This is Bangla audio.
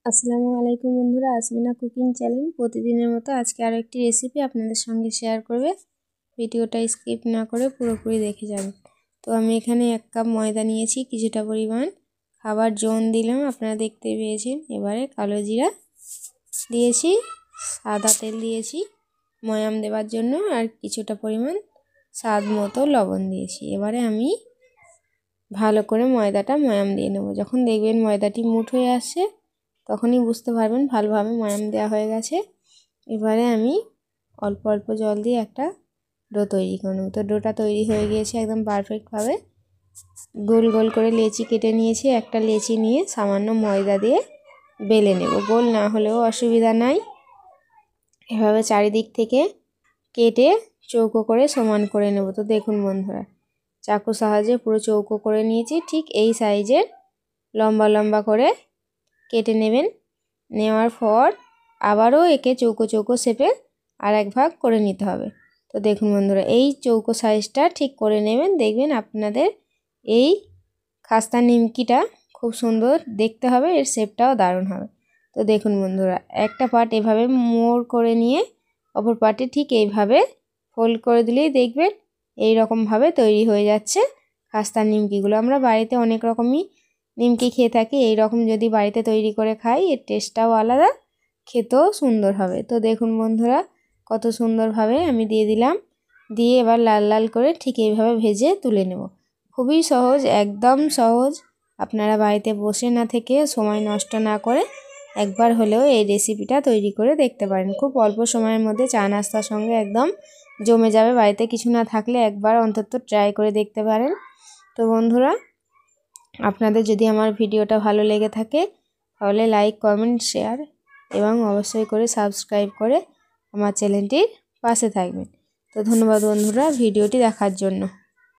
আসসালামু আলাইকুম বন্ধুরা, আসমিনা কুকিং চ্যানেল প্রতিদিনের মতো আজকে আরও একটি রেসিপি আপনাদের সঙ্গে শেয়ার করবে। ভিডিওটা স্কিপ না করে পুরোপুরি দেখে যাবেন। তো আমি এখানে 1 কাপ ময়দা নিয়েছি, কিছুটা পরিমাণ খাবার জোন দিলাম, আপনারা দেখতে পেয়েছেন। এবারে কালো জিরা দিয়েছি, সাদা তেল দিয়েছি ময়াম দেওয়ার জন্য, আর কিছুটা পরিমাণ স্বাদ মতো লবণ দিয়েছি। এবারে আমি ভালো করে ময়দাটা ময়াম দিয়ে নেব। যখন দেখবেন ময়দাটি মুঠ হয়ে আসছে তখনই বুঝতে পারবেন ভালোভাবে ময়াম দেওয়া হয়ে গেছে। এবারে আমি অল্প অল্প জল দিয়ে একটা ডো তৈরি করে নেব। তো ডোটা তৈরি হয়ে গিয়েছে একদম পারফেক্টভাবে। গোল গোল করে লেচি কেটে নিয়েছি। একটা লেচি নিয়ে সামান্য ময়দা দিয়ে বেলে নেব। গোল না হলেও অসুবিধা নাই, এভাবে চারিদিক থেকে কেটে চৌকো করে সমান করে নেব। তো দেখুন বন্ধুরা, চাকুর সাহায্যে পুরো চৌকো করে নিয়েছি। ঠিক এই সাইজের লম্বা লম্বা করে কেটে নেবেন। নেওয়ার পর আবারও একে চৌকো চৌকো শেপে আর এক ভাগ করে নিতে হবে। তো দেখুন বন্ধুরা, এই চৌকো সাইজটা ঠিক করে নেবেন। দেখবেন আপনাদের এই খাস্তা নিমকিটা খুব সুন্দর দেখতে হবে, এর শেপটাও দারুণ হবে। তো দেখুন বন্ধুরা, একটা পার্ট এভাবে মোড় করে নিয়ে অপর পার্টে ঠিক এইভাবে ফোল্ড করে দিলেই দেখবেন এই রকমভাবে তৈরি হয়ে যাচ্ছে খাস্তার নিমকিগুলো। আমরা বাড়িতে অনেক রকমই নিমকি খেয়ে থাকি, এই রকম যদি বাড়িতে তৈরি করে খাই এর টেস্টটাও আলাদা, খেতেও সুন্দর হবে। তো দেখুন বন্ধুরা, কত সুন্দরভাবে আমি দিয়ে দিলাম। দিয়ে এবার লাল লাল করে ঠিক এইভাবে ভেজে তুলে নেব। খুবই সহজ, একদম সহজ। আপনারা বাড়িতে বসে না থেকে সময় নষ্ট না করে একবার হলেও এই রেসিপিটা তৈরি করে দেখতে পারেন। খুব অল্প সময়ের মধ্যে চা নাস্তার সঙ্গে একদম জমে যাবে। বাড়িতে কিছু না থাকলে একবার অন্তত ট্রাই করে দেখতে পারেন। তো বন্ধুরা, আপনাদের যদি আমার ভিডিওটা ভালো লেগে থাকে তাহলে লাইক, কমেন্ট, শেয়ার এবং অবশ্যই করে সাবস্ক্রাইব করে আমার চ্যানেলটির পাশে থাকবেন। তো ধন্যবাদ বন্ধুরা ভিডিওটি দেখার জন্য।